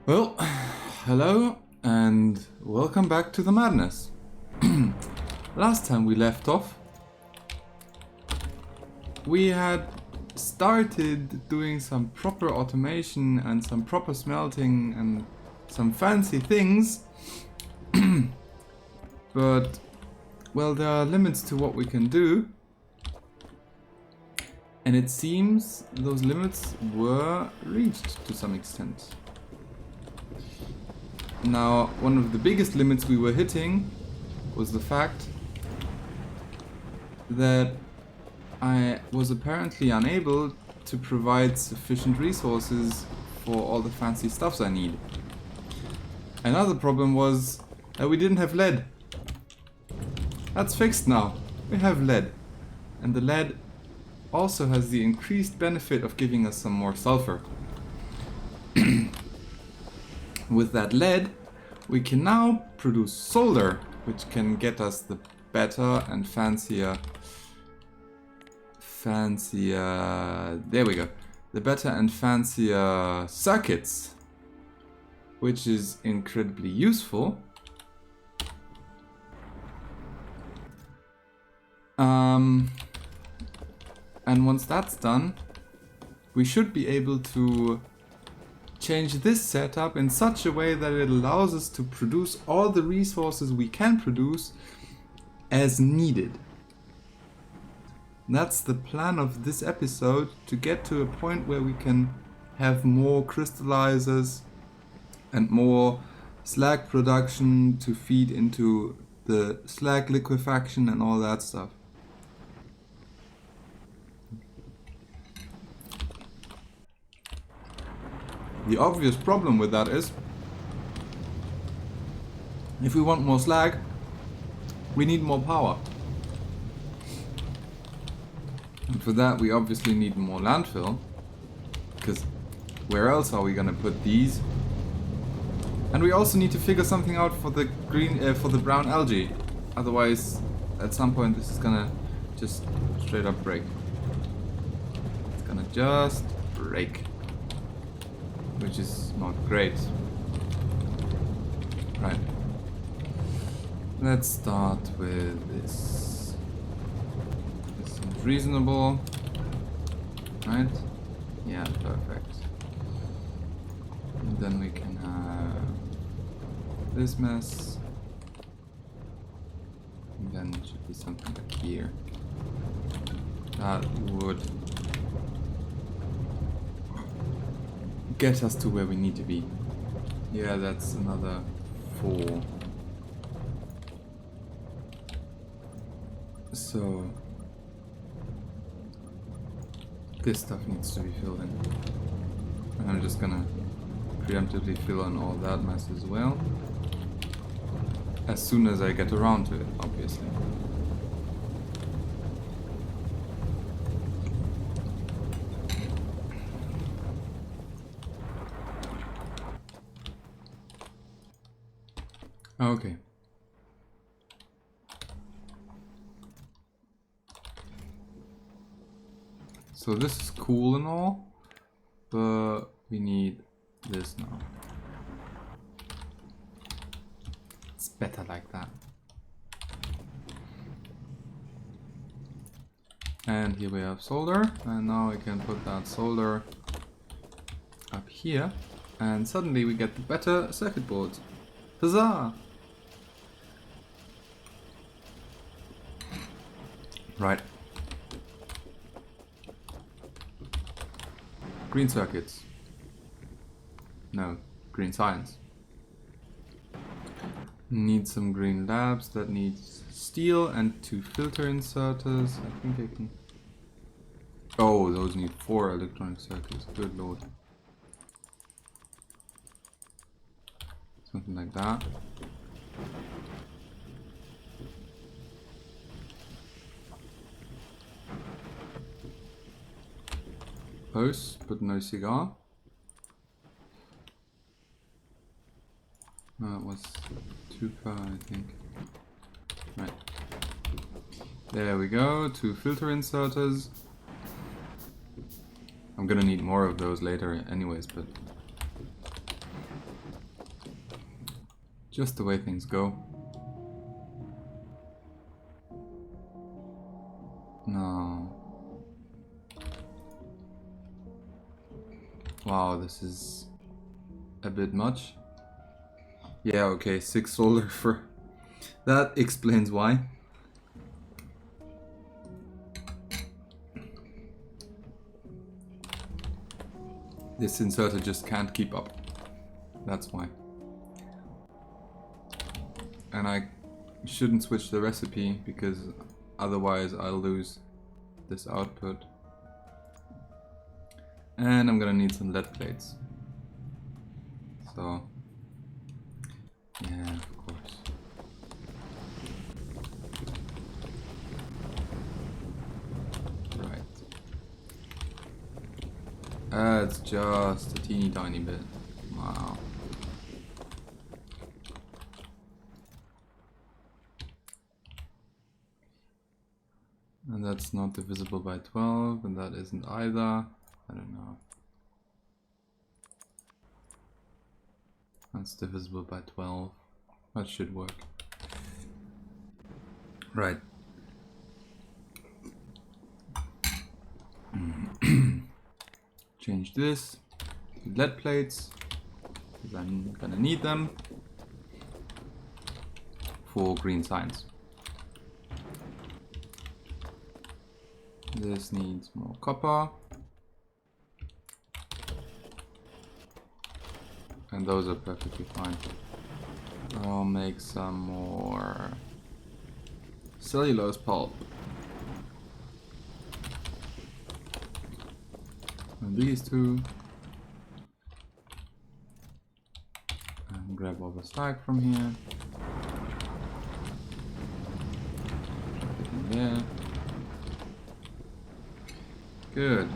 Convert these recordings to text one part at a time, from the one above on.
Well, hello and welcome back to the madness. Last time we left off, we had started doing some proper automation and some proper smelting and some fancy things. But, well, there are limits to what we can do. And it seems those limits were reached to some extent. Now, one of the biggest limits we were hitting was the fact that I was apparently unable to provide sufficient resources for all the fancy stuffs I need. Another problem was that we didn't have lead. That's fixed now. We have lead. And the lead also has the increased benefit of giving us some more sulfur. With that lead, we can now produce solder, which can get us the better and fancier, there we go, the better and fancier circuits, which is incredibly useful. And once that's done, we should be able to change this setup in such a way that it allows us to produce all the resources we can produce as needed. That's the plan of this episode, to get to a point where we can have more crystallizers and more slag production to feed into the slag liquefaction and all that stuff. The obvious problem with that is, if we want more slag, we need more power. And for that we obviously need more landfill, because where else are we gonna put these? And we also need to figure something out for the for the brown algae. Otherwise, at some point this is gonna just straight up break. It's gonna just break. Which is not great. Right. Let's start with this. This seems reasonable. Right? Yeah, perfect. And then we can have this mess. And then it should be something like here. That would get us to where we need to be. Yeah, that's another 4. So this stuff needs to be filled in. And I'm just gonna preemptively fill in all that mess as well. As soon as I get around to it, obviously. Okay. So this is cool and all, but we need this now. It's better like that. And here we have solder, and now we can put that solder up here, and suddenly we get the better circuit boards. Huzzah! Right. Green circuits. No, green science. Need some green labs. That needs steel and 2 filter inserters. I think I can... Oh, those need 4 electronic circuits. Good lord. Something like that. Post, but no cigar. No, it was too far, I think. Right. There we go, 2 filter inserters. I'm gonna need more of those later anyways, but just the way things go. No. Wow, this is a bit much. Yeah, okay, 6 solder for... That explains why. This inserter just can't keep up. That's why. And I shouldn't switch the recipe because otherwise I'll lose this output. And I'm gonna need some lead plates. So, yeah, of course. Right. It's just a teeny tiny bit. Wow. And that's not divisible by 12, and that isn't either. I don't know. That's divisible by 12. That should work. Right. Change this to lead plates, because I'm gonna need them for green signs. This needs more copper. And those are perfectly fine. I'll make some more cellulose pulp. And these two. And grab all the slag from here. Put it in there. Good.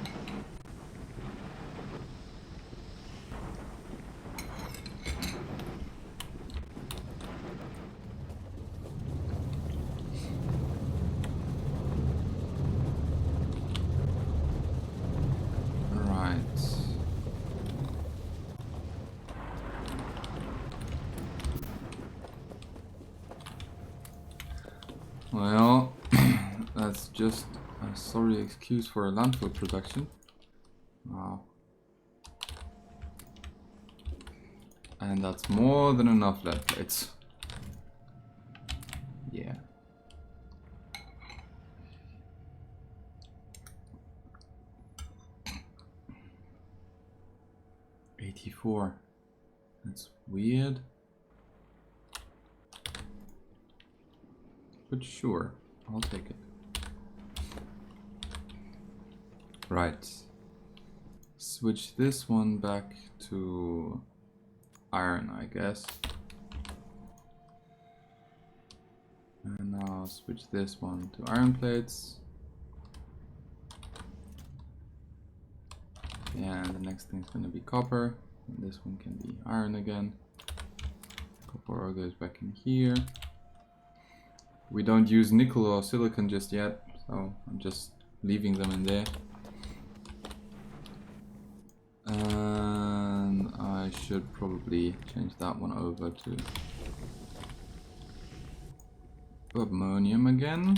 Well, that's just a sorry excuse for a landfill production. Wow. And that's more than enough lead plates. Yeah. $84. That's weird. But sure, I'll take it. Right. Switch this one back to iron, I guess. And now switch this one to iron plates. Yeah, and the next thing's gonna be copper. And this one can be iron again. Copper ore goes back in here. We don't use nickel or silicon just yet, so I'm just leaving them in there. And I should probably change that one over to ammonium again.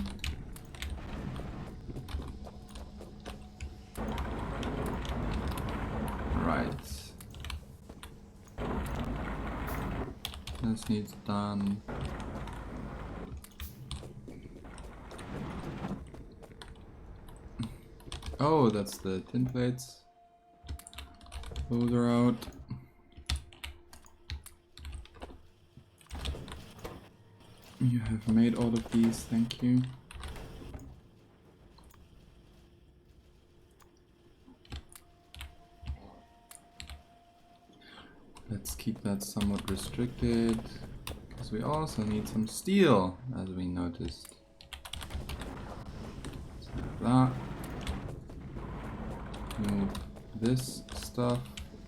Right. This needs done. Oh, that's the tin plates. Those are out. You have made all of these, thank you. Let's keep that somewhat restricted, because we also need some steel, as we noticed. Let's have that. Move this stuff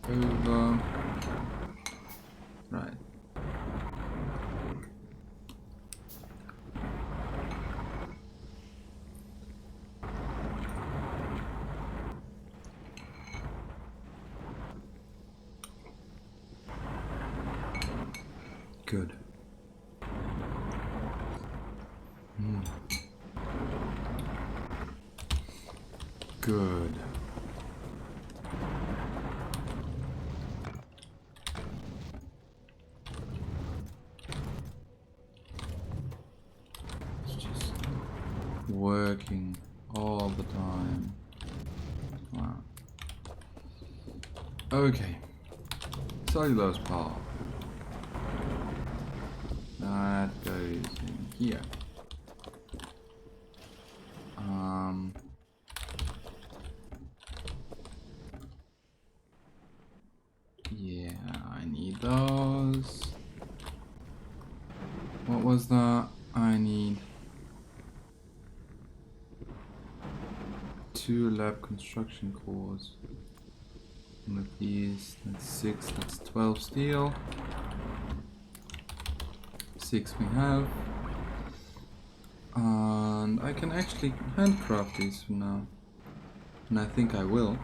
over. Right. Good. Good. It's just working all the time. Wow. Okay. Cellulose pulp. That goes in here. Yeah, I need those. What was that? I need 2 lab construction cores. And with these, that's 6, that's 12 steel. 6 we have. And I can actually handcraft these for now. And I think I will.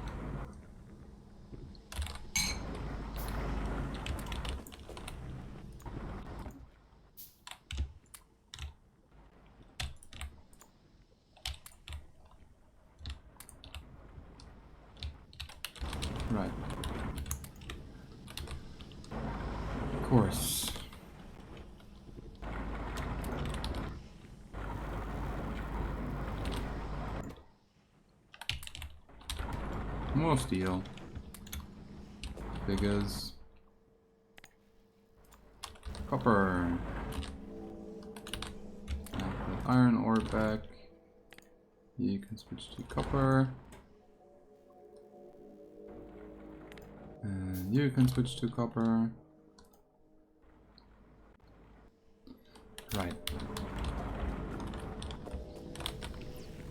Right. Of course. More steel. Figures. Copper. And put iron ore back. You can switch to copper. And you can switch to copper. Right.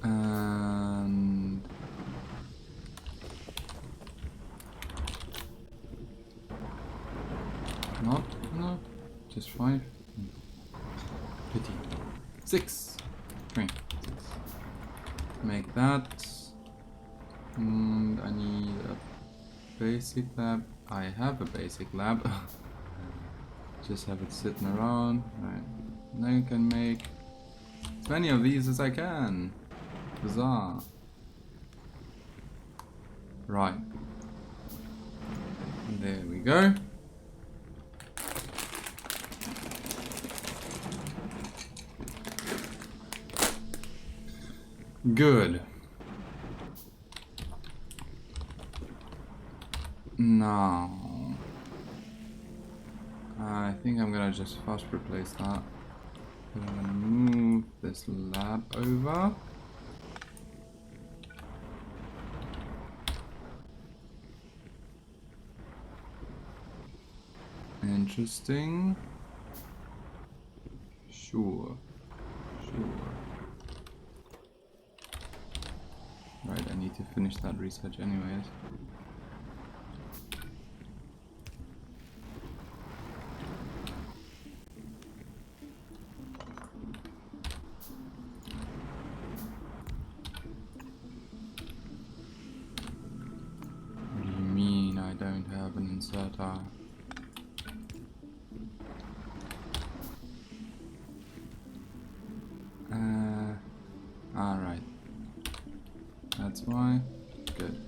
And no, just 5. Pity. 6. 3. 6. Make that. And I need a basic lab. I have a basic lab. Just have it sitting around. Right. Now you can make as many of these as I can. Huzzah. Right. There we go. Good. Now, I think I'm gonna just fast replace that. I'm gonna move this lab over. Interesting. Sure. Right, I need to finish that research anyways. What do you mean I don't have an inserter? Alright. That's why. Good.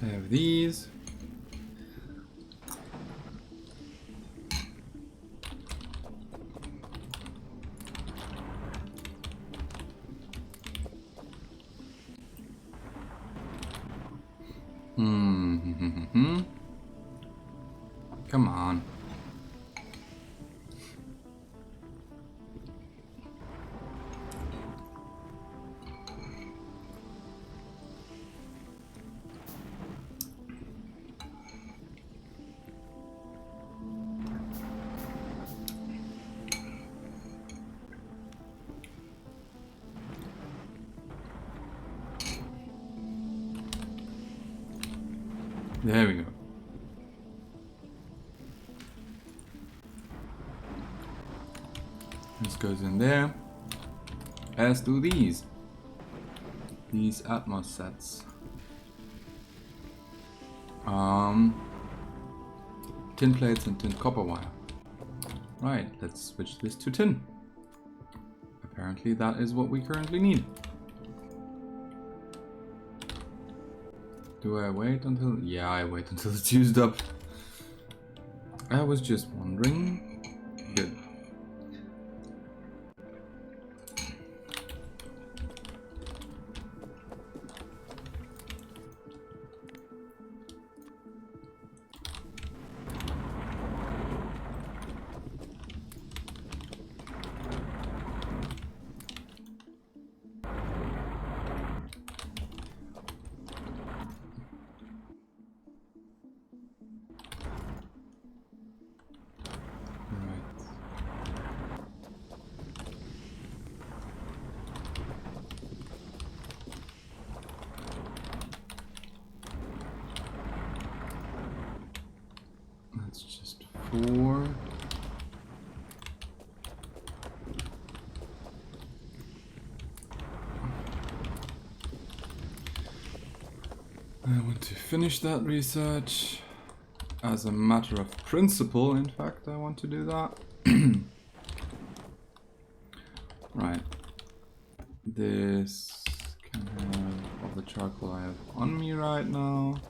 I have these. Come on. There we go. This goes in there. As do these. These Atmos sets. Tin plates and tin copper wire. Right, let's switch this to tin. apparently that is what we currently need. Do I wait until... Yeah, I wait until it's used up. I was just wondering. Good. That's just 4. I want to finish that research. As a matter of principle, in fact, I want to do that. Right. This can have all the charcoal I have on me right now.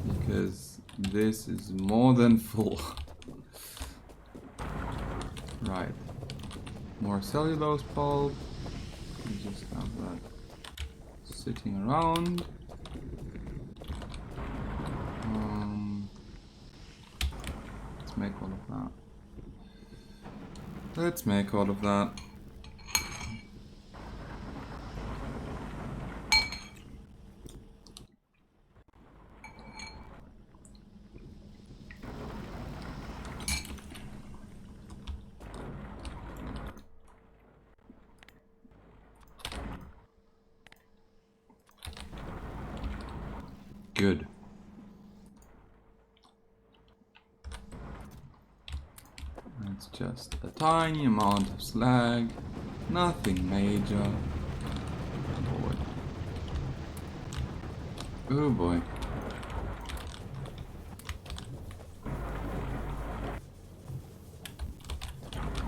Because this is more than full. Right. More cellulose pulp. We just have that sitting around. Let's make all of that. Let's make all of that. Good. It's just a tiny amount of slag, nothing major. Oh boy.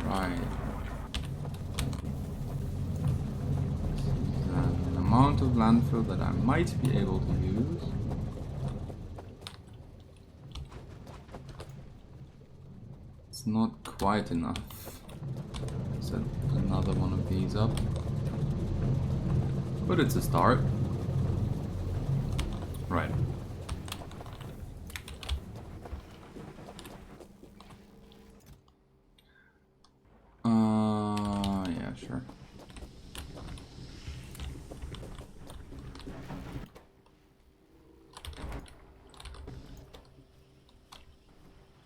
Right. This is an amount of landfill that I might be able to use. It's not quite enough. Set another one of these up. But it's a start. Right. Yeah, sure.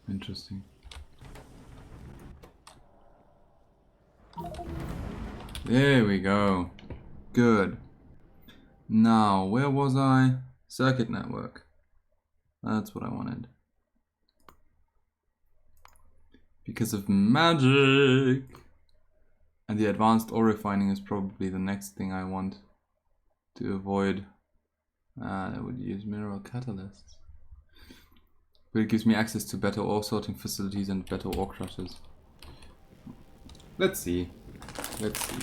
Interesting. There we go. Good. Now, where was I? Circuit network. That's what I wanted. Because of magic! And the advanced ore refining is probably the next thing I want to avoid. I would use mineral catalysts. But it gives me access to better ore sorting facilities and better ore crushers. Let's see. Let's see.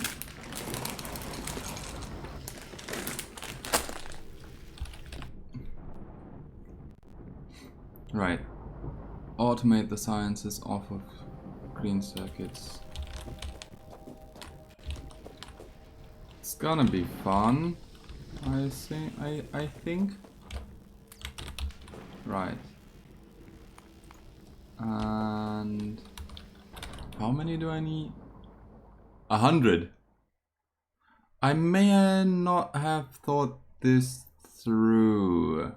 Right. Automate the sciences off of green circuits. It's gonna be fun. I think. Right. And how many do I need? 100. I may not have thought this through.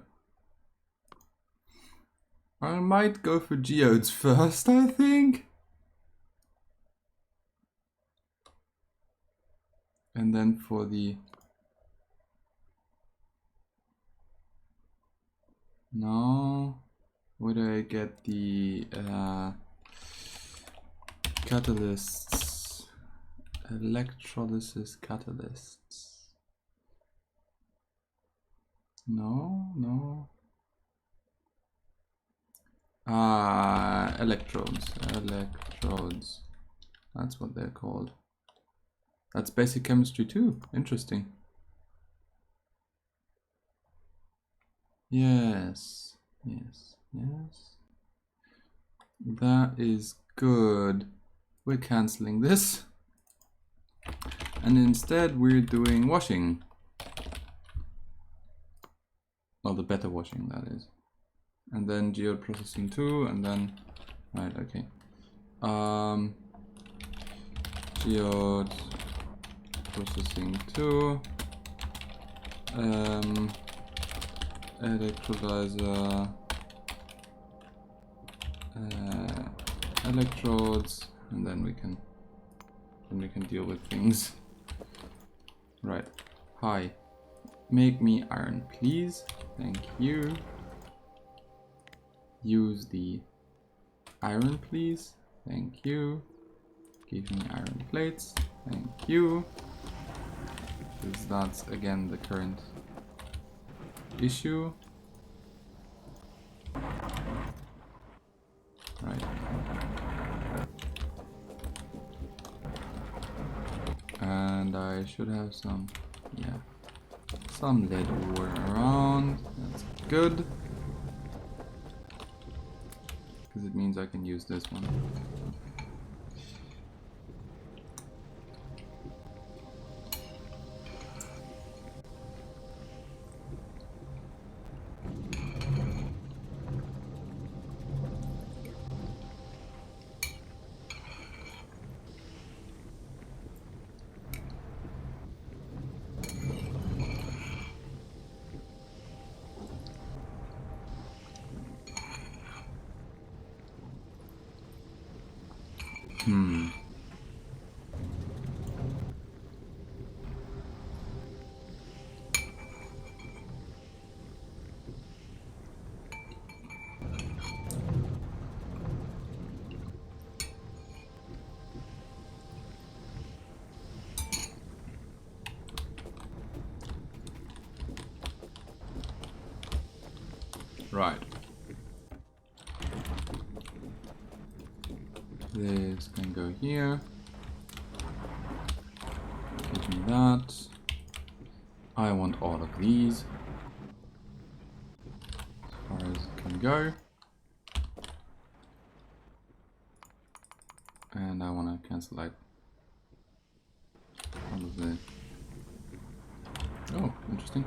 I might go for geodes first, I think. And then for the... No. Where do I get the catalysts? Electrolysis catalysts. No. Electrodes. That's what they're called. That's basic chemistry too. Interesting. Yes, yes, yes. That is good. We're canceling this. And instead we're doing washing. Well, the better washing, that is. And then geode processing 2, and then... Right, okay. Geode processing 2. Electrolyzer. Electrodes, and then we can deal with things. Right. Hi. Make me iron, please. Thank you. Use the iron, please. Thank you. Give me iron plates. Thank you. Because that's again the current issue. Right. And I should have some, yeah, some lead ore around. That's good. Because it means I can use this one. Right. This can go here. Give me that. I want all of these. As far as it can go. And I want to cancel out all of the... Oh, interesting.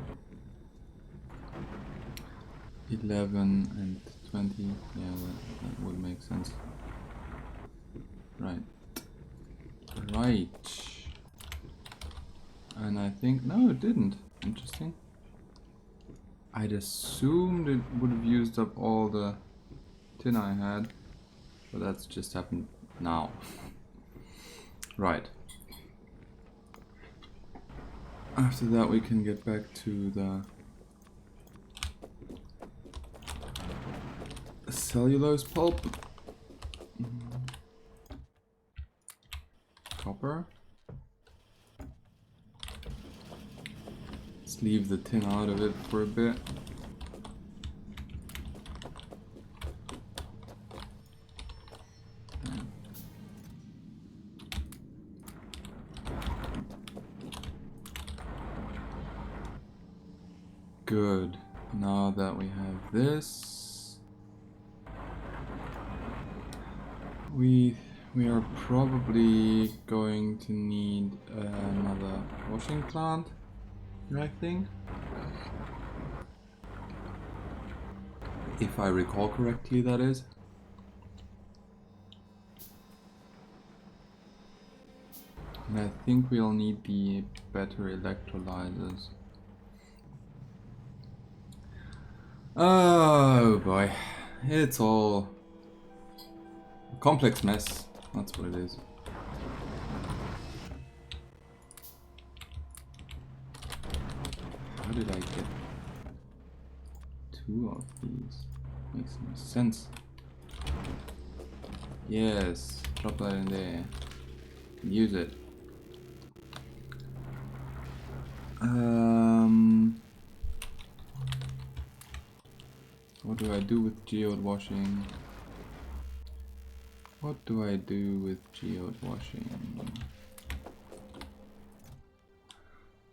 11 and 20, yeah, that would make sense. Right. Right. And I think, no, it didn't. Interesting. I'd assumed it would have used up all the tin I had, but that's just happened now. Right. After that we can get back to the cellulose pulp. Copper. Let's leave the tin out of it for a bit. Good. Now that we have this, we are probably going to need another washing plant, I think. If I recall correctly, that is. And I think we'll need the better electrolyzers. Oh boy, it's all a complex mess, that's what it is. How did I get 2 of these? Makes no sense. Yes, drop that in there. Use it. What do I do with geode washing? What do I do with geode washing?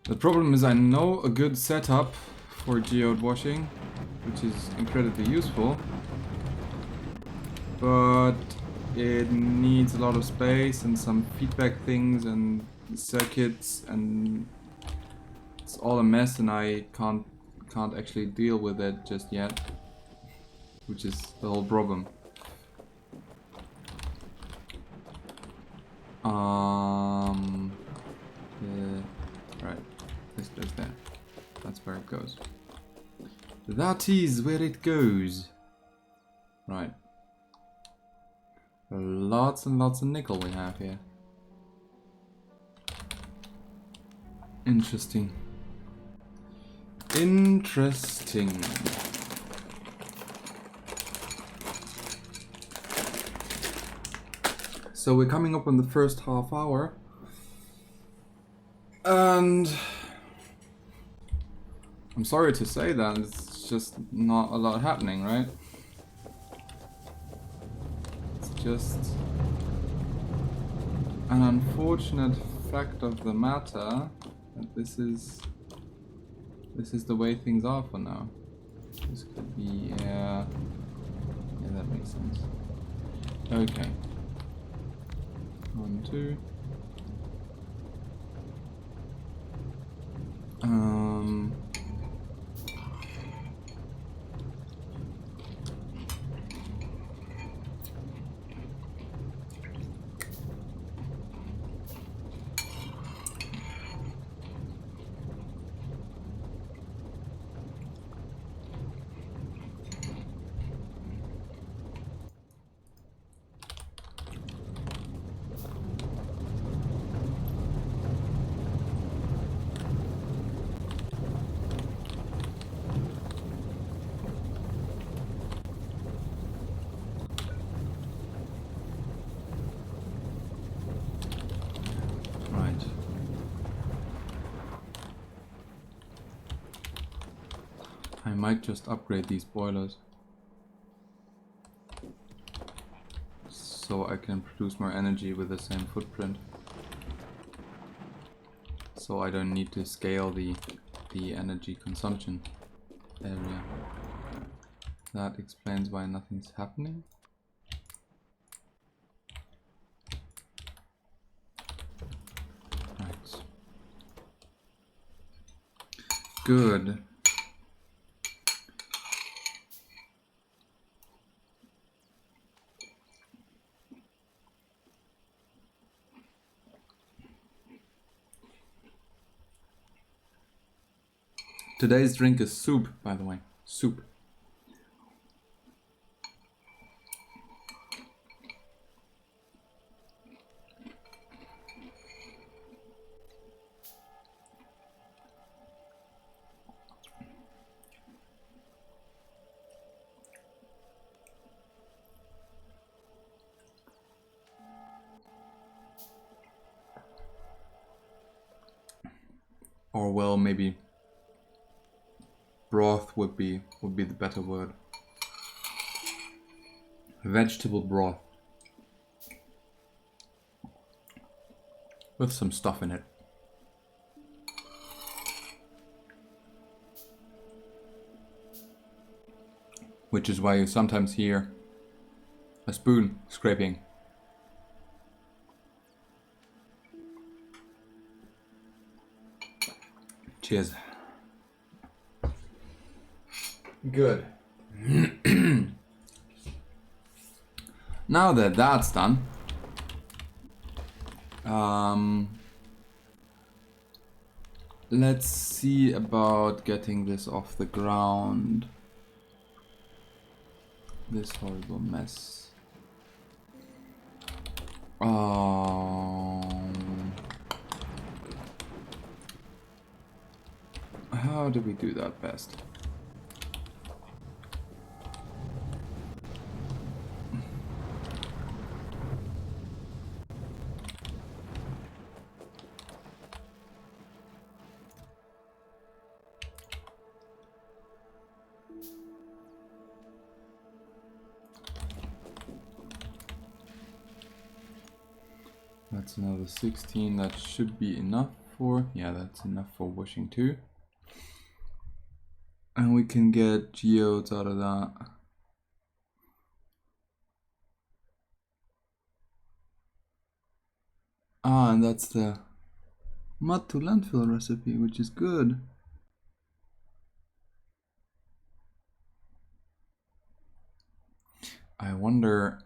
The problem is I know a good setup for geode washing, which is incredibly useful, but it needs a lot of space and some feedback things and circuits, and it's all a mess, and I can't actually deal with it just yet, which is the whole problem. Right, this goes there. That's where it goes. That is where it goes. Right. Lots and lots of nickel we have here. Interesting. Interesting. So we're coming up on the first half hour. And I'm sorry to say that, it's just not a lot happening, right? It's just an unfortunate fact of the matter that this is the way things are for now. This could be, yeah, that makes sense. Okay. 1, 2. I might just upgrade these boilers so I can produce more energy with the same footprint. So I don't need to scale the energy consumption area. That explains why nothing's happening. Right. Good. Today's drink is soup, by the way. Soup. Or well, maybe broth would be the better word. Vegetable broth with some stuff in it. Which is why you sometimes hear a spoon scraping. Cheers. Good. Now that that's done, let's see about getting this off the ground. This horrible mess. How do we do that best? That's another 16. That should be enough for... Yeah, that's enough for washing too. And we can get geodes out of that. Ah, and that's the mud to landfill recipe, which is good. I wonder,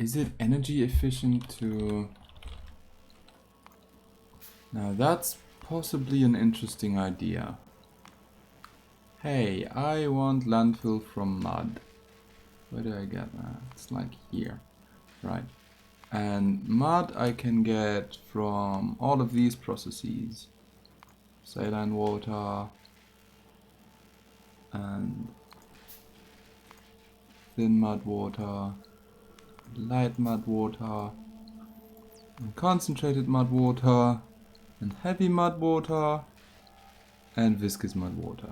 is it energy efficient to... Now that's possibly an interesting idea. Hey, I want landfill from mud. Where do I get that? It's like here. Right. And mud I can get from all of these processes. Saline water and thin mud water, light mud water, and concentrated mud water, and heavy mud water, and viscous mud water.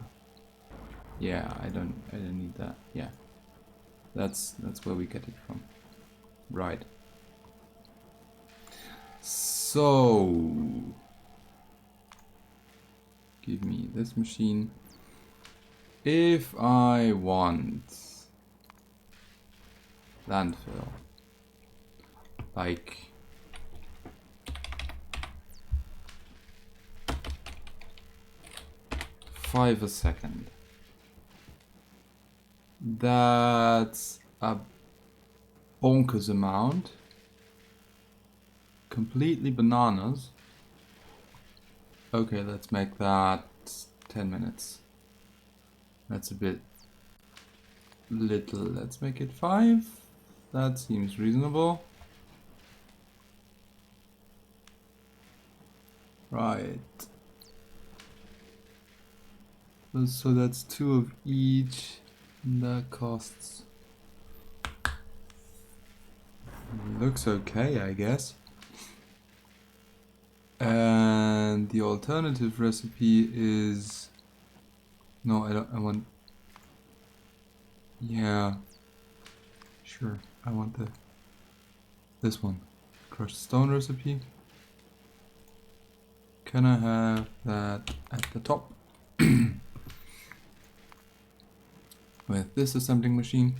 Yeah, I don't need that. Yeah. That's where we get it from. Right. So give me this machine. If I want landfill, like $5 a second, that's a bonkers amount. Completely bananas. Okay, let's make that 10 minutes. That's a bit little. Let's make it 5. That seems reasonable. Right. So that's 2 of each. And that costs... Looks okay, I guess. And the alternative recipe is... No, I want... Yeah. Sure, I want this one. Crushed stone recipe. Can I have that at the top? With this assembling machine.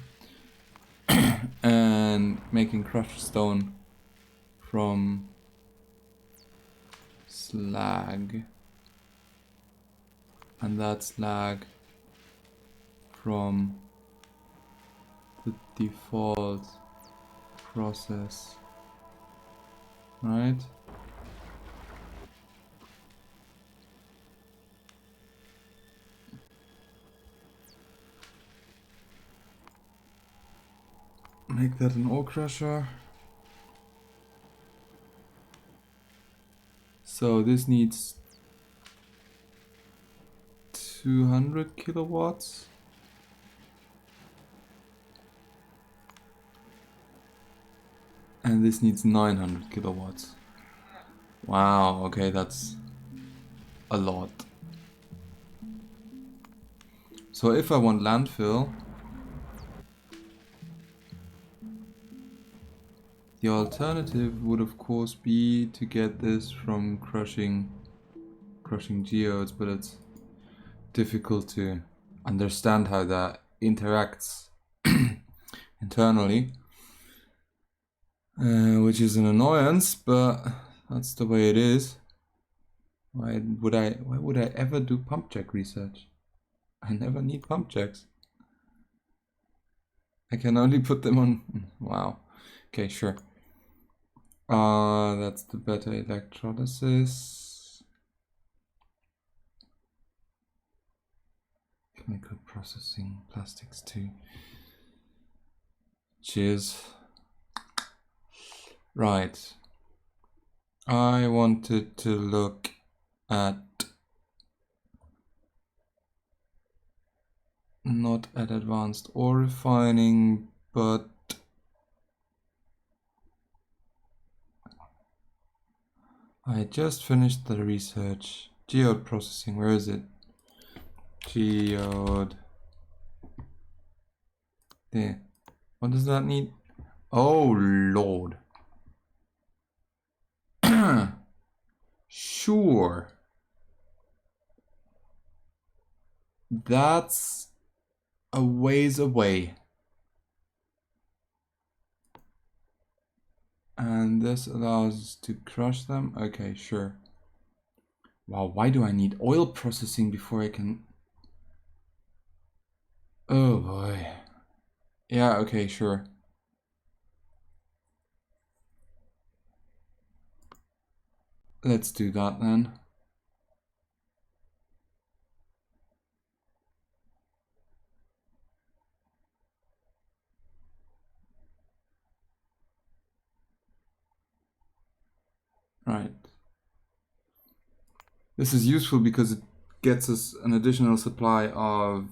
And making crushed stone from slag, and that slag from the default process, right? Make that an ore crusher. So this needs 200 kilowatts. And this needs 900 kilowatts. Wow, okay, that's a lot. So if I want landfill, the alternative would of course be to get this from crushing geodes, but it's difficult to understand how that interacts internally, which is an annoyance, but that's the way it is. Why would I ever do pump check research? I never need pump checks. I can only put them on... Wow. Okay, sure. That's the better electrolysis. Chemical processing, plastics too. Cheers. Right. I wanted to look at... Not at advanced ore refining, but... I just finished the research. Geode processing, where is it? Geode. There. What does that need? Oh, Lord. Sure. That's a ways away. And this allows us to crush them. Okay, sure. Wow, why do I need oil processing before I can... Oh boy. Yeah, okay, sure. Let's do that then. Right. This is useful because it gets us an additional supply of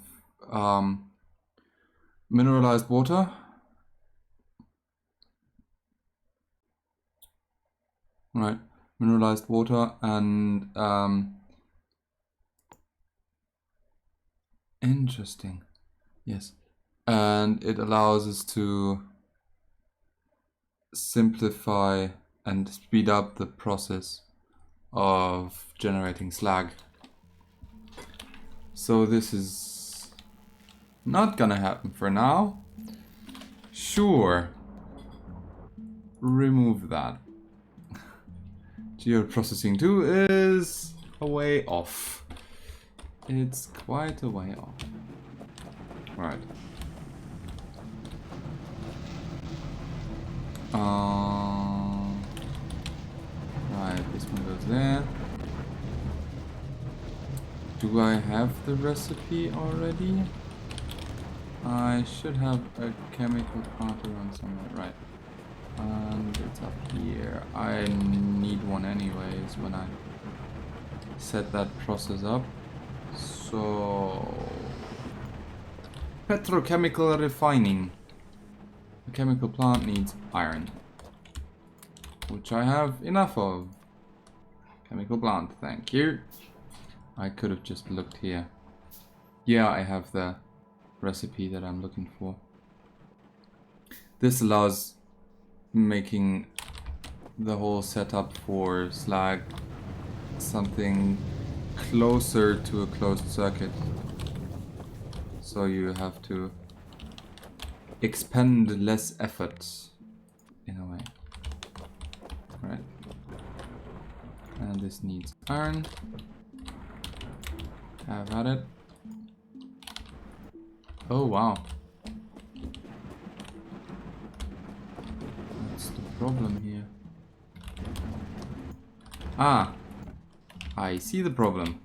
mineralized water. Right, mineralized water and interesting. Yes. And it allows us to simplify and speed up the process of generating slag. So this is not gonna happen for now. Sure. Remove that. Geoprocessing 2 is a way off. It's quite a way off. Right. Right, this one goes there. Do I have the recipe already? I should have a chemical plant around somewhere, right. And it's up here. I need one anyways when I set that process up. So... petrochemical refining. The chemical plant needs iron, which I have enough of. Chemical plant, thank you. I could have just looked here. Yeah, I have the recipe that I'm looking for. This allows making the whole setup for slag something closer to a closed circuit. So you have to expend less effort in a way. Right. And this needs iron. Have at it. Oh wow. What's the problem here? Ah, I see the problem.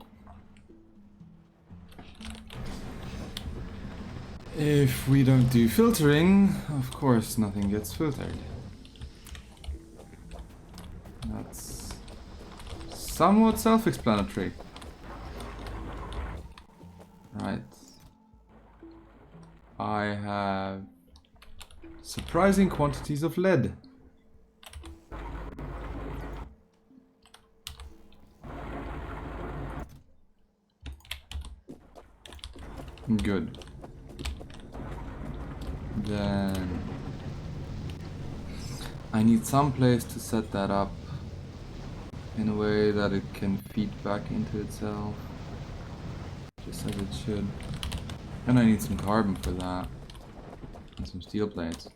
If we don't do filtering, of course nothing gets filtered. That's somewhat self-explanatory. Right. I have surprising quantities of lead. Good. Then I need some place to set that up in a way that it can feed back into itself, just as it should. And I need some carbon for that, and some steel plates.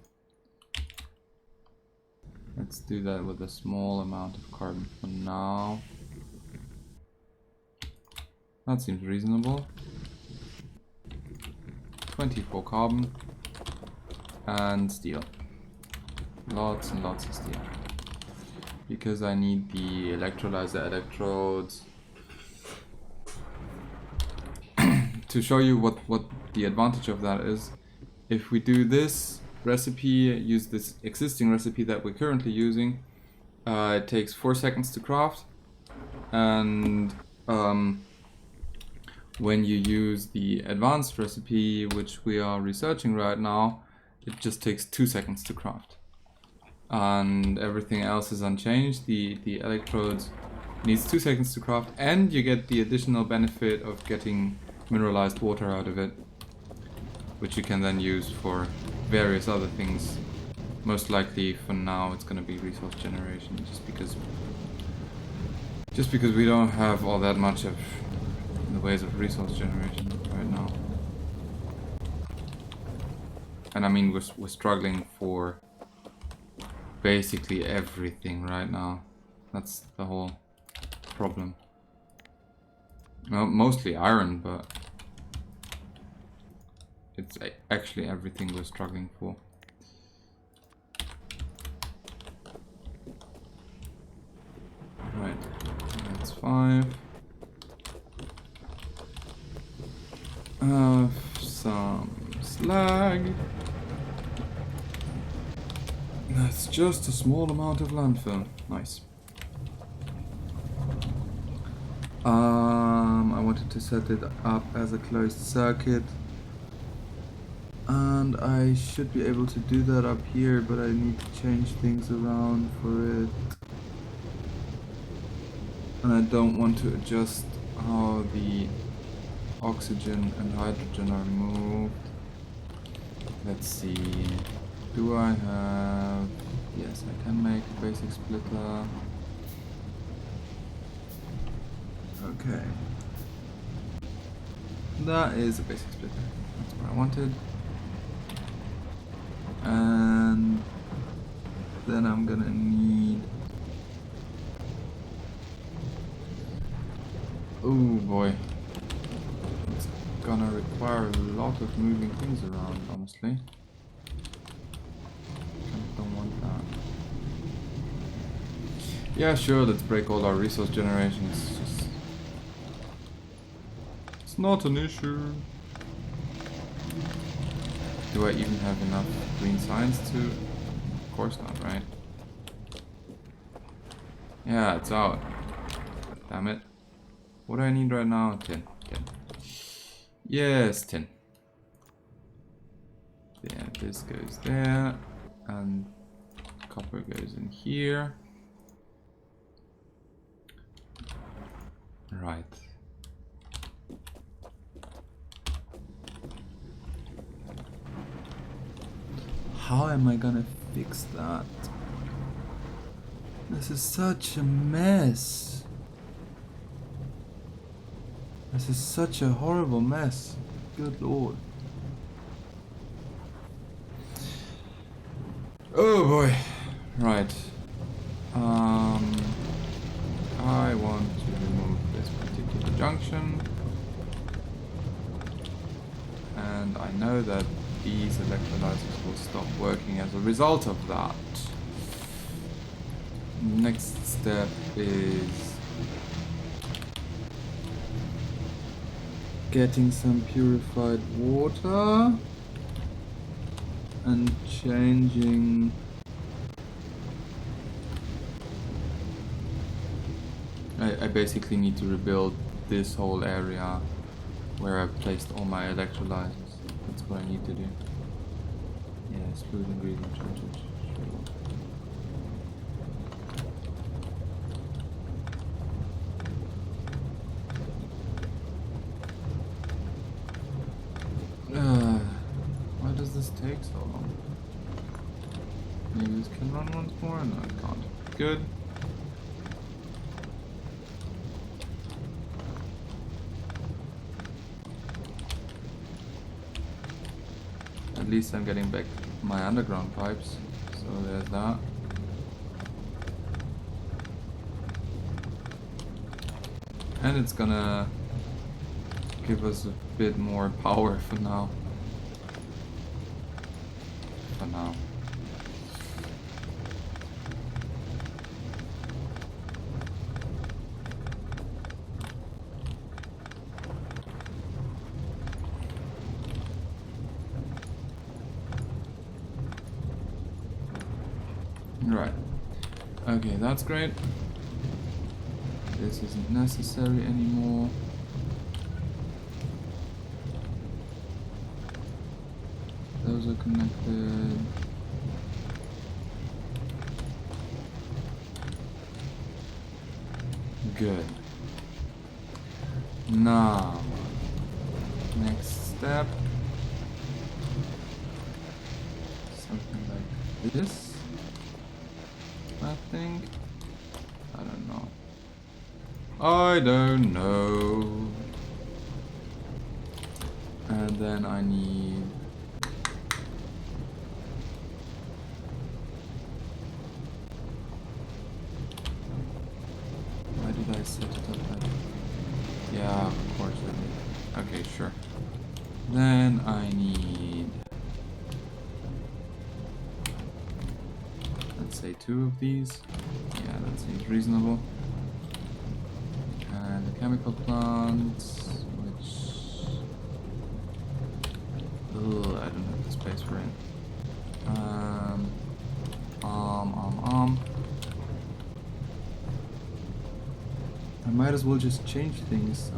Let's do that with a small amount of carbon for now. That seems reasonable. 24 carbon. And steel. Lots and lots of steel. Because I need the electrolyzer electrodes. To show you what the advantage of that is, if we do this recipe, use this existing recipe that we're currently using, it takes 4 seconds to craft. And when you use the advanced recipe, which we are researching right now, it just takes 2 seconds to craft. And everything else is unchanged. The electrodes needs 2 seconds to craft, and you get the additional benefit of getting mineralized water out of it, which you can then use for various other things. Most likely for now it's going to be resource generation, just because Just because we don't have all that much of the ways of resource generation right now. And I mean, we're struggling for basically everything right now. That's the whole problem. Well, mostly iron, but it's actually everything we're struggling for. Right, that's 5. Some slag. That's just a small amount of landfill. Nice. I wanted to set it up as a closed circuit. And I should be able to do that up here, but I need to change things around for it. And I don't want to adjust how the oxygen and hydrogen are moved. Let's see. Do I have... Yes, I can make a basic splitter. Okay. That is a basic splitter. That's what I wanted. And then I'm gonna need... Oh boy. It's gonna require a lot of moving things around, honestly. Don't want that. Yeah, sure, let's break all our resource generation. It's not an issue. Do I even have enough green science to... Of course not, right? Yeah, it's out. Damn it. What do I need right now? 10. Yes, 10. Yeah, this goes there. And copper goes in here. Right. How am I gonna fix that? This is such a mess. This is such a horrible mess. Good lord. Oh boy. Right. I want to remove this particular junction. And I know that these electrolyzers will stop working as a result of that. Next step is getting some purified water and changing I basically need to rebuild this whole area where I've placed all my electrolyzers. That's what I need to do. Yes, food ingredient shortage. Why does this take so long? Maybe this can run once more? No, it can't. Good. At least I'm getting back my underground pipes, so there's that. And it's gonna give us a bit more power for now. For now. Right. Okay, that's great. This isn't necessary anymore. Those are connected. Good. Now, next step. Something like this. I think. I don't know. I don't know. And then I need... Why did I set it up like that? Yeah, of course I did. Okay, sure. Then I need... let's say 2 of these. Yeah, that seems reasonable. And the chemical plant, which... ugh, I don't have the space for it. I might as well just change things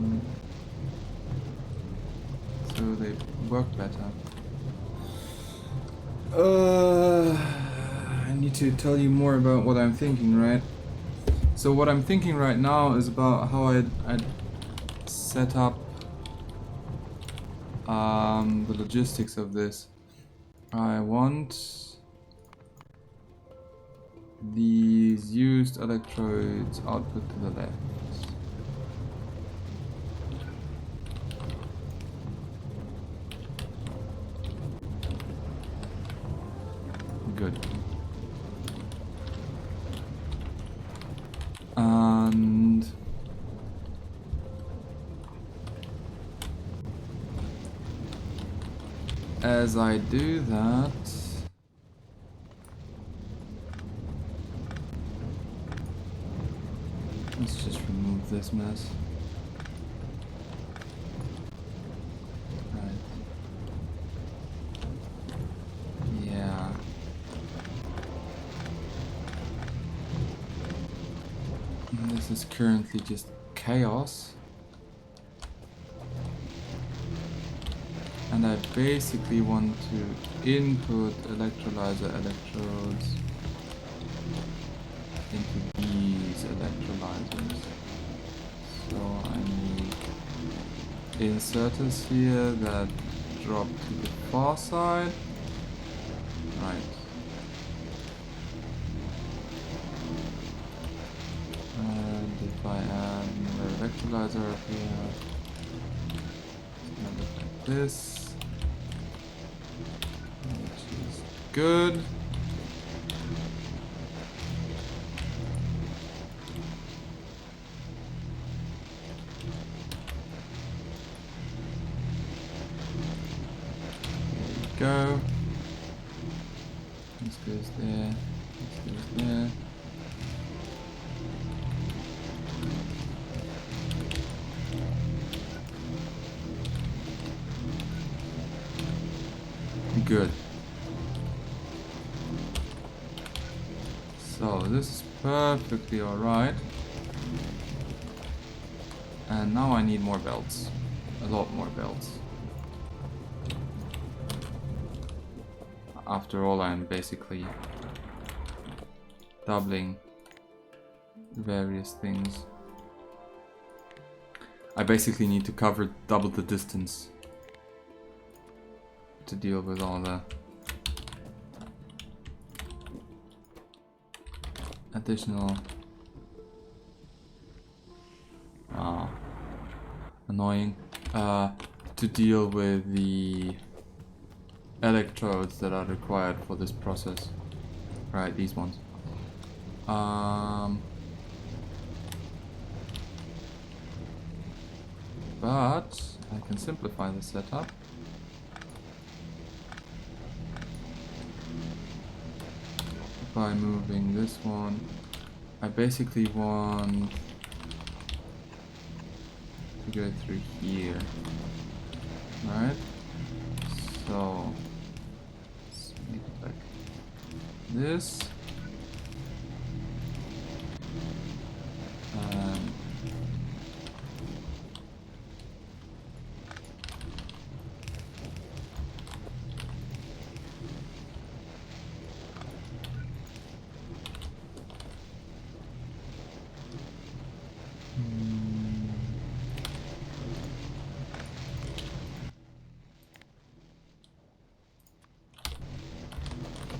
so they work better. I need to tell you more about what I'm thinking, right? So what I'm thinking right now is about how I'd set up the logistics of this. I want these used electrodes output to the left. Good. And as I do that, let's just remove this mess. Right. Yeah. And this is currently just chaos. And I basically want to input electrolyzer electrodes into these electrolyzers. So I need inserters here that drop to the far side. Right. And if I add another electrolyzer up here, it's gonna look like this, which is good. Go. This goes there. This goes there. Good. So this is perfectly alright. And now I need more belts. A lot more belts. After all, I'm basically doubling various things. I basically need to cover double the distance to deal with all the additional annoying to deal with the electrodes that are required for this process. Right, these ones. But I can simplify the setup. By moving this one. I basically want to go through here. Right? So let's make it like this.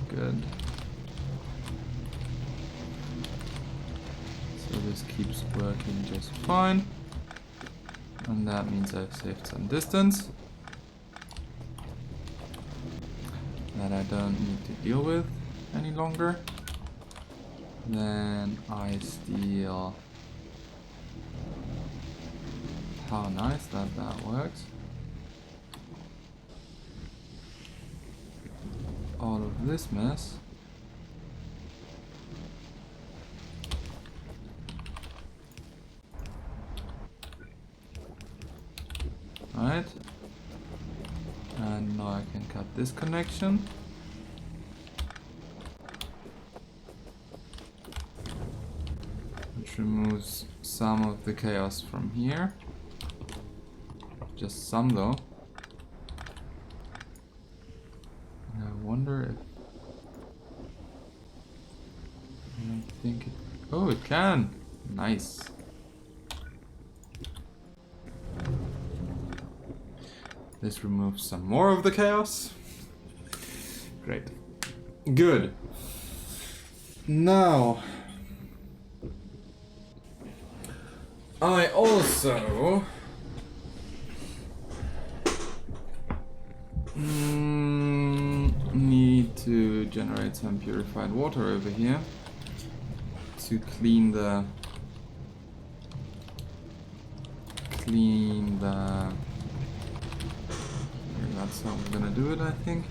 Good. keeps working just fine. And that means I've saved some distance that I don't need to deal with any longer. Then I steal. How nice that works. All of this mess. Right. And now I can cut this connection. Which removes some of the chaos from here. Just some though. And I wonder if... I don't think it... Oh, it can! Nice. This removes some more of the chaos. Great. Good. Now... I also... need to generate some purified water over here to clean the that's how we're gonna do it, I think.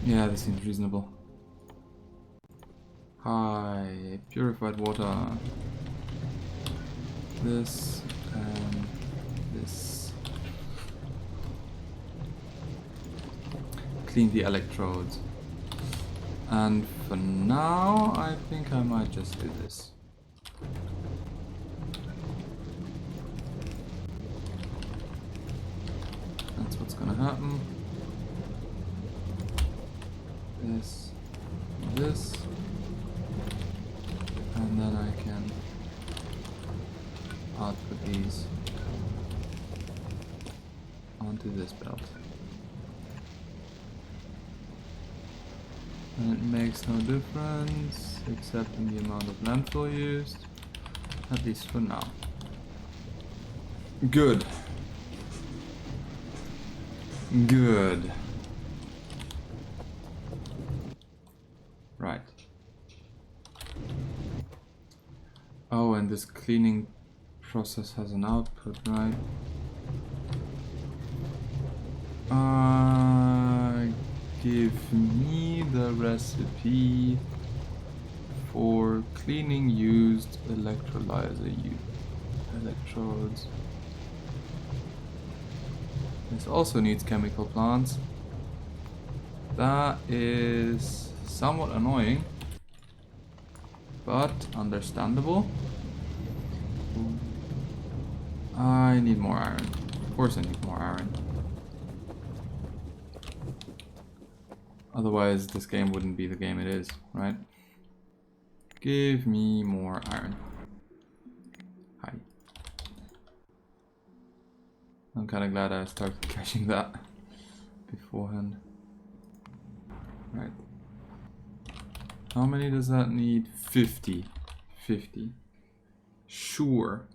Yeah, this seems reasonable. Hi, purified water. This and this. Clean the electrodes. And for now, I think I might just do this. That's what's gonna happen. This, this. And then I can output these onto this belt. And it makes no difference except in the amount of landfill used, at least for now. Good. Good. Right. Oh, and this cleaning process has an output, right? Give me the recipe for cleaning used electrolyzer electrodes. This also needs chemical plants. That is somewhat annoying, but understandable. I need more iron. Of course I need more iron. Otherwise this game wouldn't be the game it is, right? Give me more iron. Hi. I'm kinda glad I started catching that beforehand. Right. How many does that need? 50. 50. Sure.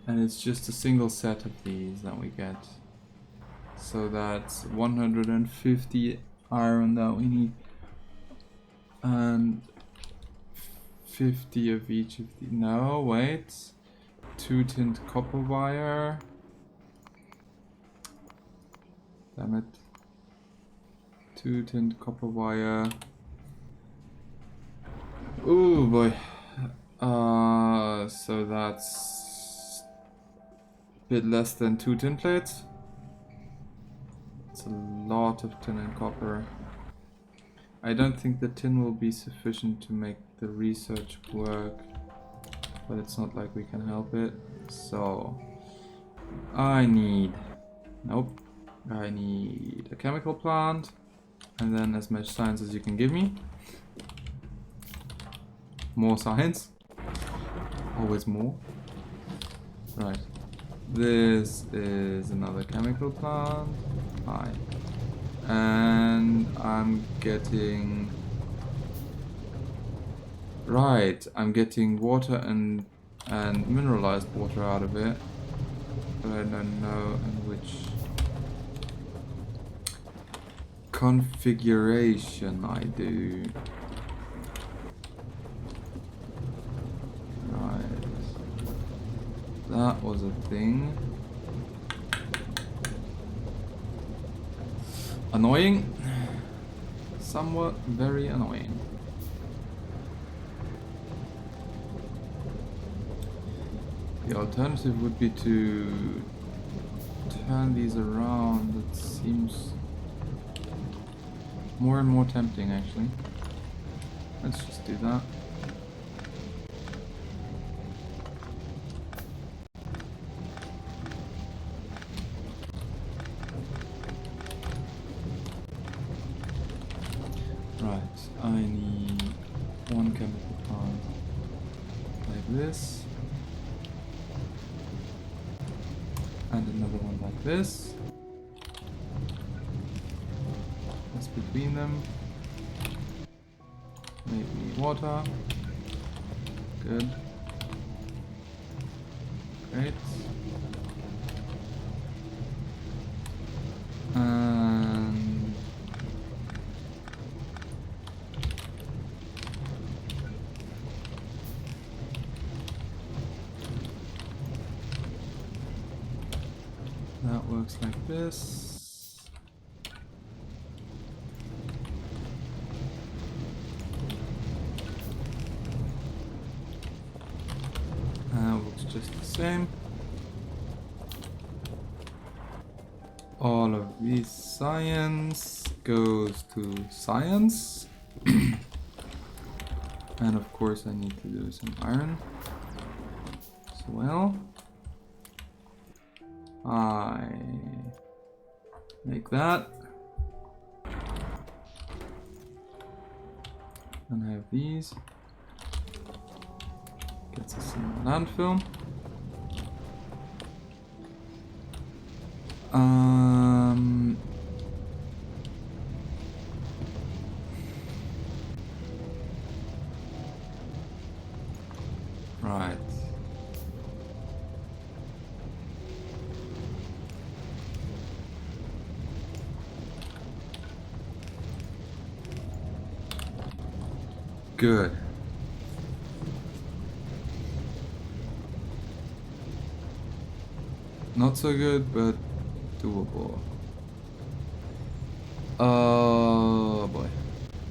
And it's just a single set of these that we get. So that's 150 iron that we need. And 50 of each of the... No, wait. 2 tint copper wire. Damn it. 2 tint copper wire. Ooh boy. So that's a bit less than 2 tin plates. It's a lot of tin and copper. I don't think the tin will be sufficient to make the research work, but it's not like we can help it. So I need... Nope. I need a chemical plant, and then as much science as you can give me. More science. Always more. Right. This is another chemical plant. Hi. And I'm getting... Right, I'm getting water and mineralized water out of it. But I don't know in which configuration I do. Right. That was a thing. Annoying. Somewhat very annoying. The alternative would be to turn these around. It seems more and more tempting, actually. Let's just do that. Right, I need one chemical plant like this. And another one like this. That's between them. Maybe water. Good. Great. And that works like this. Looks just the same. All of this science goes to science. And of course I need to do some iron as well. I make that. And I have these. Gets us in the landfill. Right. Good. Not so good, but doable. Oh boy.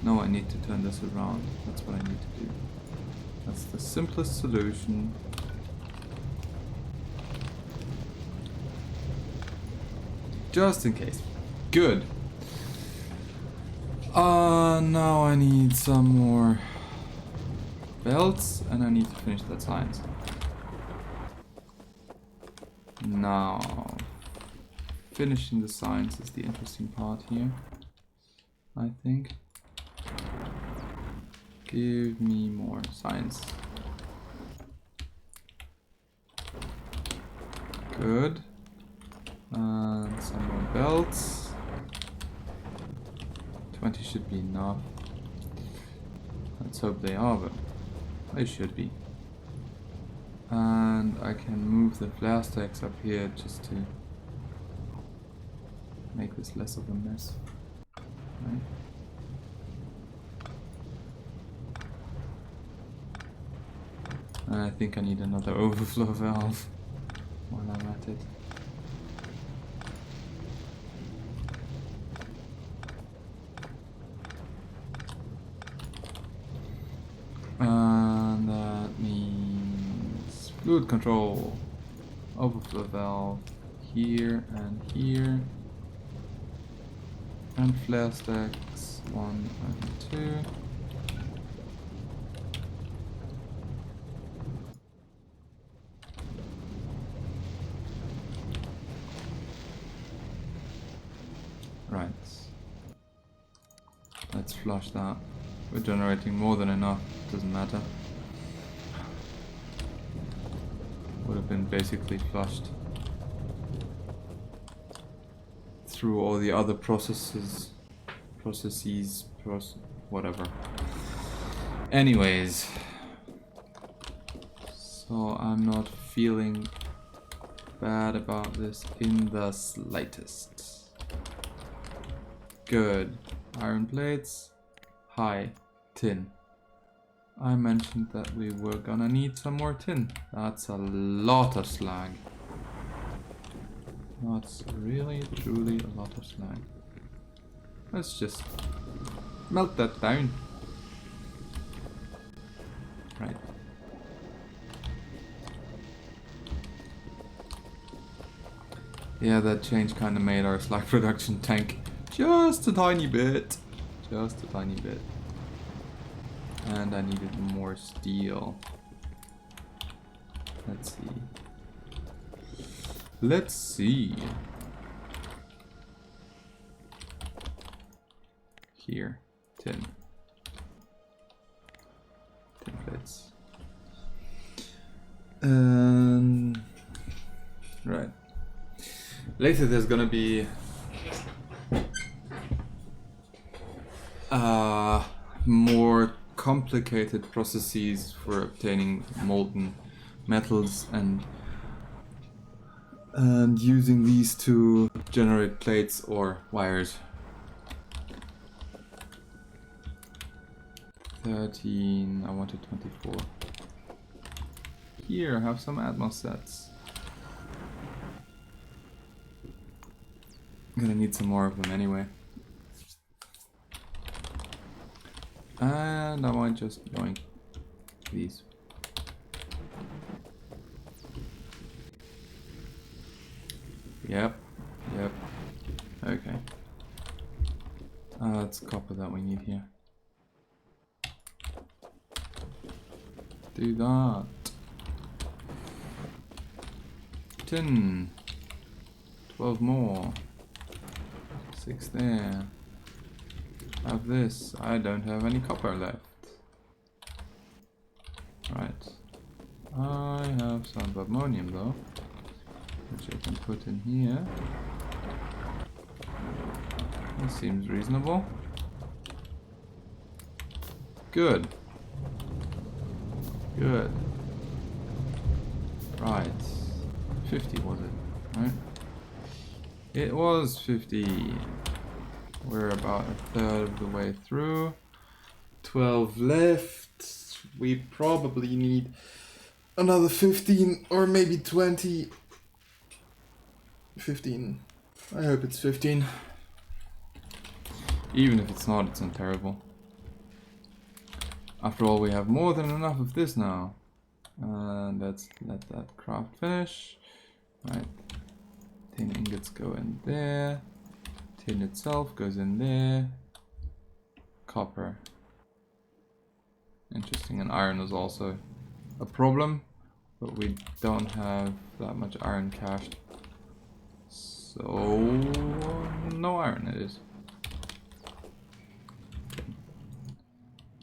No, I need to turn this around. That's what I need to do. That's the simplest solution. Just in case. Good. Now I need some more belts and I need to finish that science. Now, finishing the science is the interesting part here, I think. Give me more science. Good. And some more belts. 20 should be enough. Let's hope they are, but they should be. And I can move the flare stacks up here just to make this less of a mess. Right? And I think I need another overflow valve while I'm at it. And that means fluid control, overflow valve here, and flare stacks 1 and 2. Right. Let's flush that. We're generating more than enough, doesn't matter. Would have been basically flushed through all the other whatever. Anyways, so I'm not feeling bad about this in the slightest. Good. Iron plates. Hi. Tin. I mentioned that we were gonna need some more tin. That's a lot of slag. That's really, truly a lot of slag. Let's just melt that down. Right. Yeah, that change kind of made our slag production tank just a tiny bit. Just a tiny bit. And I needed more steel. Let's see. Let's see. Here. Tin. Tin plates. Right. Later there's gonna be more complicated processes for obtaining molten metals and using these to generate plates or wires. 13, I wanted 24. Here, have some Atmos sets. I'm gonna need some more of them anyway. And I might just yoink these. Yep. Okay. That's copper that we need here. Do that. Tin. 12 more. 6 there. Have this. I don't have any copper left. Right. I have some ammonium though, which I can put in here. This seems reasonable. Good. Good. Right. 50 was it, right? It was 50. We're about a third of the way through. 12 left. We probably need another 15 or maybe 20. 15. I hope it's 15. Even if it's not, it's not terrible. After all, we have more than enough of this now. Let's let that craft finish. Right. Tin ingots go in there. Tin itself goes in there. Copper. Interesting, and iron is also a problem, but we don't have that much iron cached. So, no iron it is.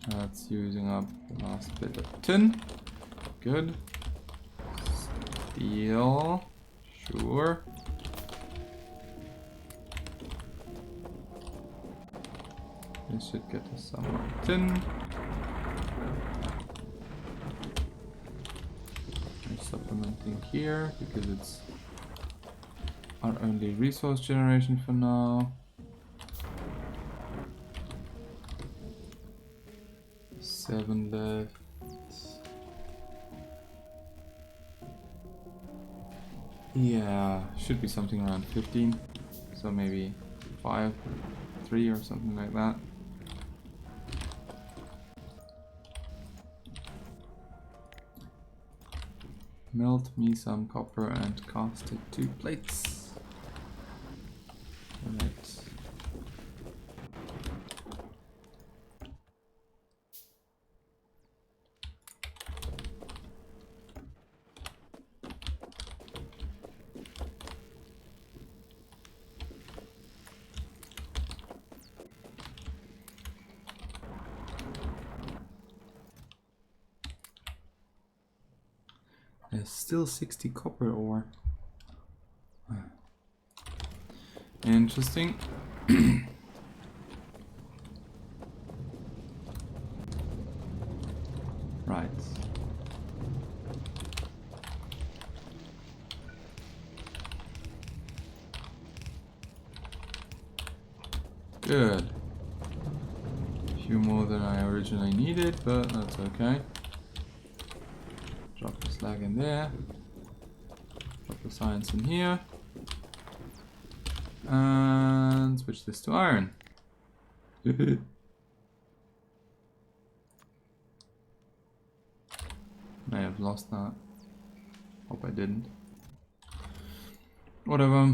That's using up the last bit of tin. Good. Steel. Sure. This should get us some more tin. We're supplementing here because it's our only resource generation for now. 7 left. Yeah, should be something around 15. So maybe 5, 3 or something like that. Melt me some copper and cast it to plates. Right. There's still 60 copper ore. Interesting. Right. Good. A few more than I originally needed, but that's okay. Drop the slag in there. Drop the science in here. And switch this to iron. May have lost that. Hope I didn't. Whatever.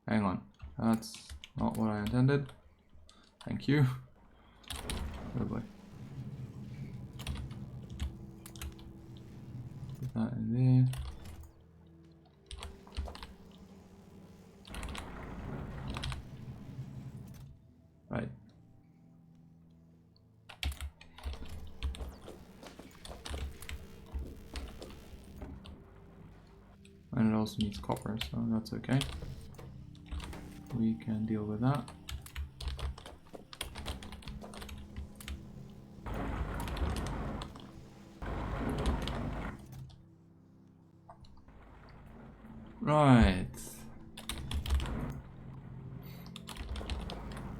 Hang on. That's not what I intended. Thank you. Oh boy. Put that in there. Right. And it also needs copper, so that's okay. We can deal with that. Right.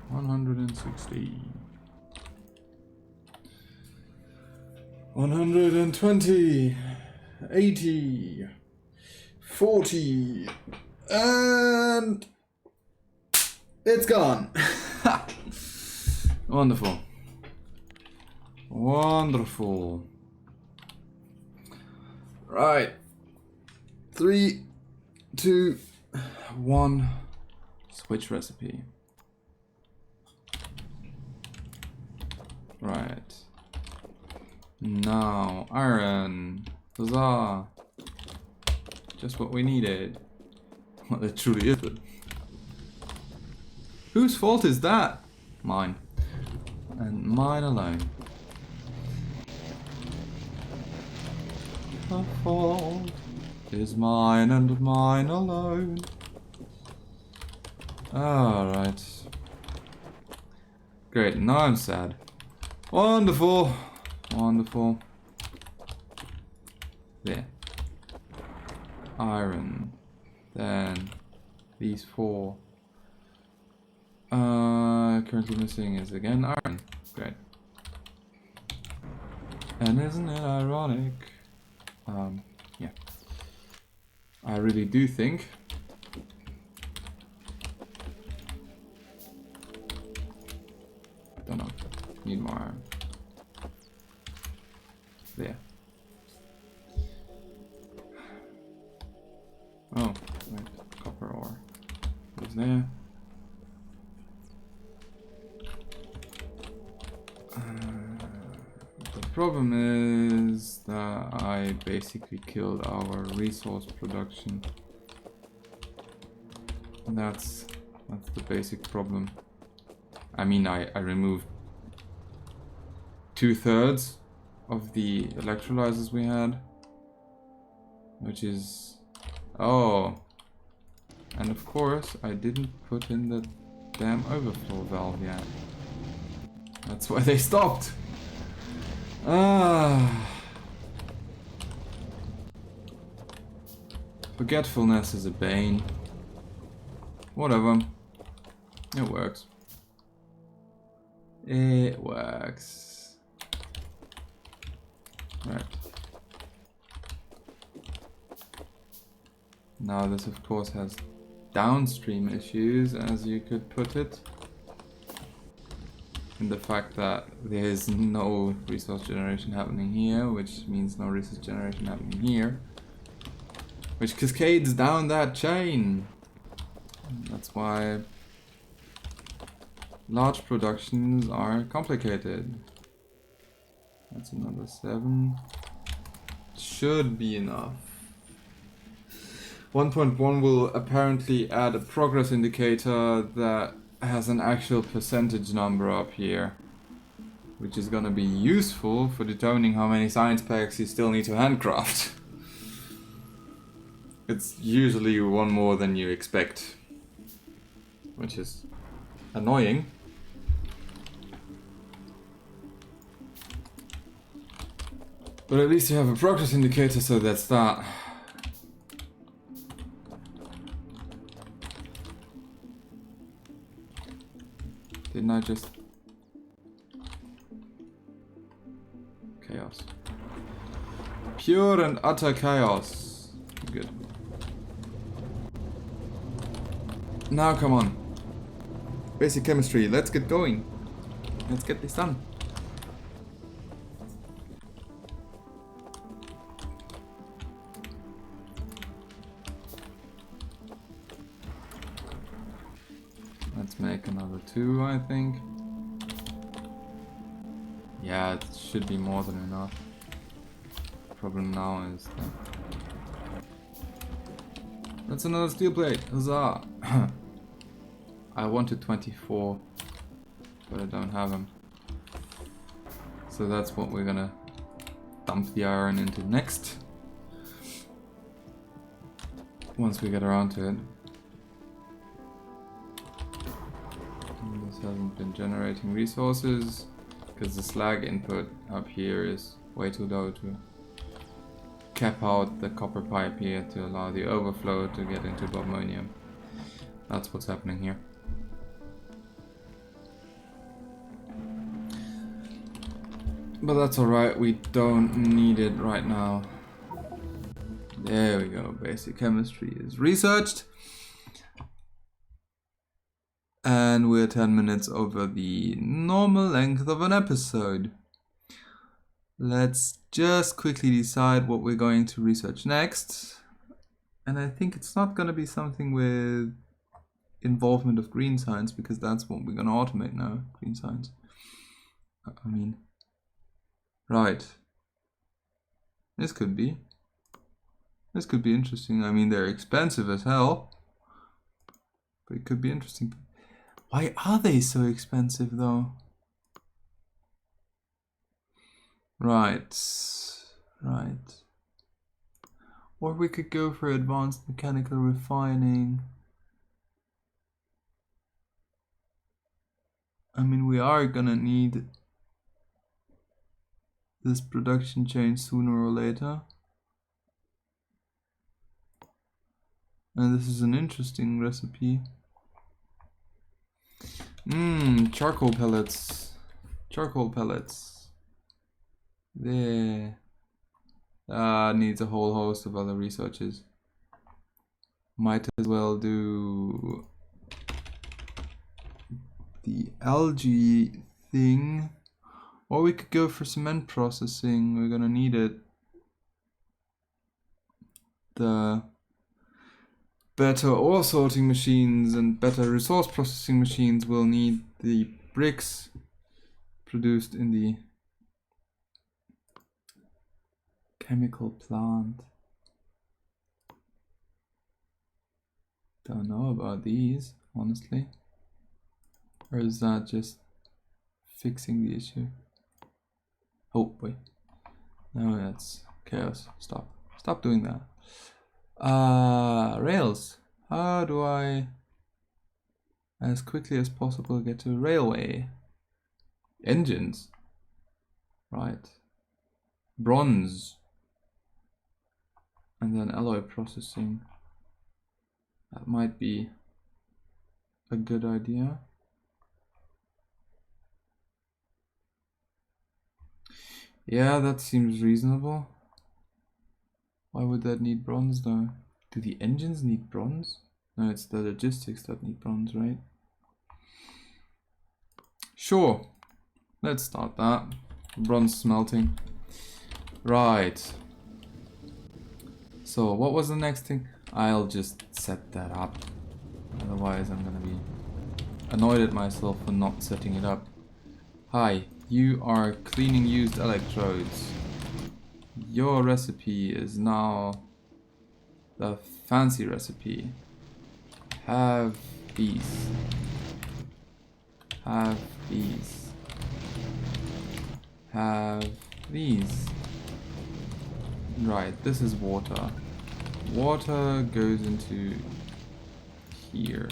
160. 120. 80. 40. And it's gone. Wonderful. Wonderful. Right. 3, 2, 1. Switch recipe. Right. Now, iron. Huzzah. Just what we needed. Well, it truly is. Whose fault is that? Mine. And mine alone. The fault is mine and mine alone. Alright. Great, now I'm sad. Wonderful. Wonderful. There. Iron. Then these 4. Currently missing is again iron. Great. And isn't it ironic? Yeah. I really do think don't know. Need more iron. There. Oh, right. Copper ore is there. The problem is that I basically killed our resource production. And that's the basic problem. I mean, I removed 2/3 of the electrolyzers we had, which is and of course I didn't put in the damn overflow valve yet. That's why they stopped. Forgetfulness is a bane. Whatever. It works. It works. Right. Now this of course has downstream issues, as you could put it. In the fact that there is no resource generation happening here, which means no resource generation happening here. Which cascades down that chain. That's why large productions are complicated. That's another 7. Should be enough. 1.1 will apparently add a progress indicator that has an actual percentage number up here, which is gonna be useful for determining how many science packs you still need to handcraft. It's usually one more than you expect, which is annoying. But at least you have a progress indicator, so that's that. Didn't I just... Chaos. Pure and utter chaos. Good. Now come on. Basic chemistry, let's get going. Let's get this done. Let's make another 2, I think. Yeah, it should be more than enough. Problem now is that... That's another steel plate! Huzzah! I wanted 24, but I don't have them. So that's what we're gonna dump the iron into next. Once we get around to it. And this hasn't been generating resources, because the slag input up here is way too low to cap out the copper pipe here to allow the overflow to get into ammonium. That's what's happening here. But that's alright, we don't need it right now. There we go, basic chemistry is researched. And we're 10 minutes over the normal length of an episode. Let's just quickly decide what we're going to research next. And I think it's not going to be something with involvement of green science, because that's what we're going to automate now, green science. I mean... Right. This could be. This could be interesting. I mean, they're expensive as hell. But it could be interesting. Why are they so expensive though? Right. Right. Or we could go for advanced mechanical refining. I mean, we are gonna need this production change sooner or later. And this is an interesting recipe. Charcoal pellets. Charcoal pellets. There. Needs a whole host of other researches. Might as well do the algae thing. Or we could go for cement processing. We're gonna need it. The better ore sorting machines and better resource processing machines will need the bricks produced in the chemical plant. Don't know about these, honestly. Or is that just fixing the issue? Oh, wait. No, that's chaos. Stop. Stop doing that. Rails. How do I, as quickly as possible, get to railway? Engines. Right. Bronze. And then alloy processing. That might be a good idea. Yeah, that seems reasonable. Why would that need bronze though? Do the engines need bronze? No, it's the logistics that need bronze, right? Sure. Let's start that. Bronze smelting. Right. So, what was the next thing? I'll just set that up. Otherwise, I'm gonna be annoyed at myself for not setting it up. Hi, you are cleaning used electrodes. Your recipe is now the fancy recipe. Have these. Have these. Have these. Right, this is water. water goes into here.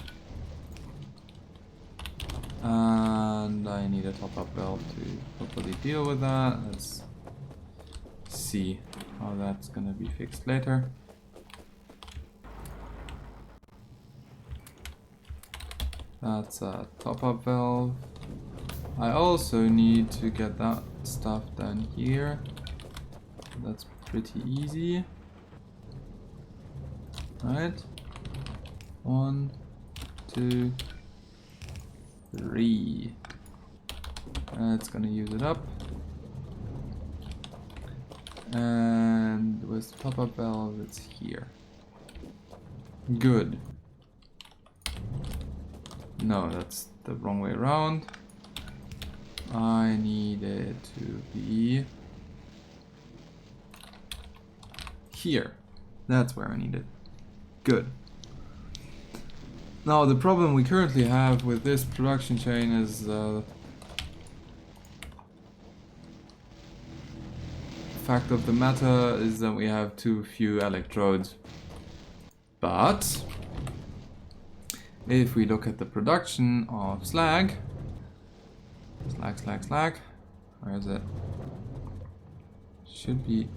And I need a top-up valve to properly deal with that. Let's see how that's gonna be fixed later. That's a top-up valve. I also need to get that stuff down here. That's pretty easy. Right? 1, 2, 3. That's gonna use it up. And with the top-up valve, it's here. Good. No, that's the wrong way around. I need it to be here. That's where I need it. Good. Now the problem we currently have with this production chain is fact of the matter is that we have too few electrodes. But if we look at the production of slag, where is it? Should be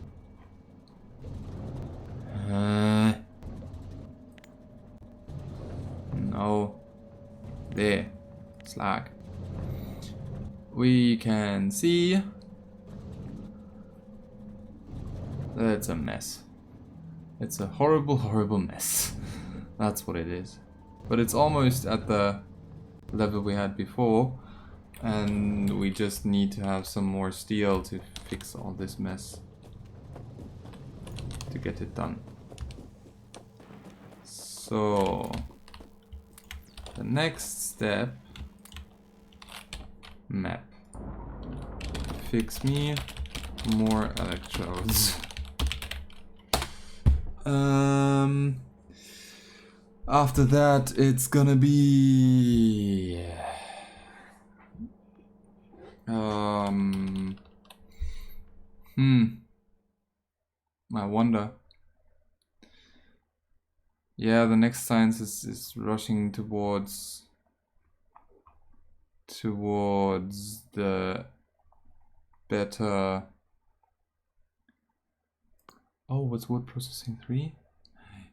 no, there, slag. We can see that it's a mess. It's a horrible, horrible mess. That's what it is. But it's almost at the level we had before, and we just need to have some more steel to fix all this mess to get it done. So the next step, map. Fix me more electrodes. After that, it's gonna be I wonder. Yeah, the next science is rushing towards the better. Oh, what's wood processing 3?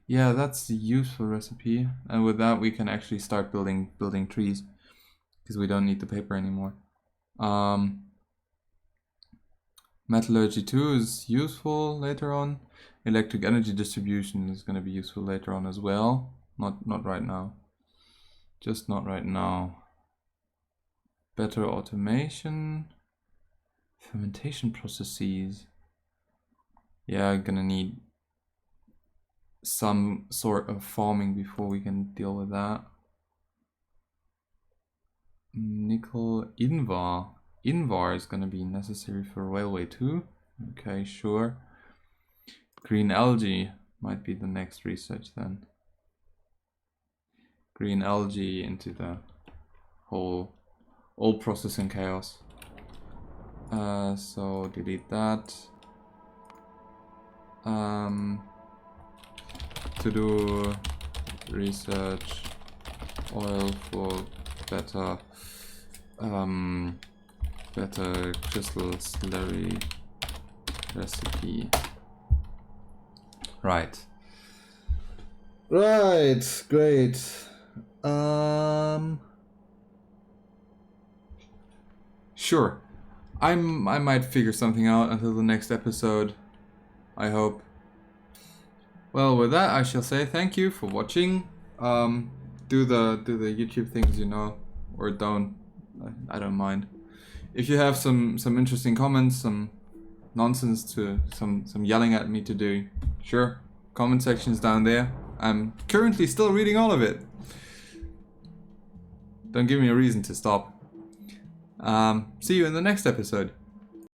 Yeah, that's a useful recipe, and with that we can actually start building trees, because we don't need the paper anymore. Metallurgy 2 is useful later on. Electric energy distribution is going to be useful later on as well. Not right now. Just not right now. Better automation. Fermentation processes. Yeah, I'm gonna need some sort of farming before we can deal with that. Nickel Invar. Invar is gonna be necessary for railway too. Okay, sure. Green algae might be the next research then. Green algae into the whole processing chaos. So delete that. To do research oil for better better crystal slurry recipe. Right, great. Sure, I might figure something out until the next episode, I hope. Well, with that, I shall say thank you for watching. Do the YouTube things, you know, or don't. I don't mind. If you have some interesting comments, some nonsense to some yelling at me to do, sure, comment section's down there. I'm currently still reading all of it. Don't give me a reason to stop. See you in the next episode.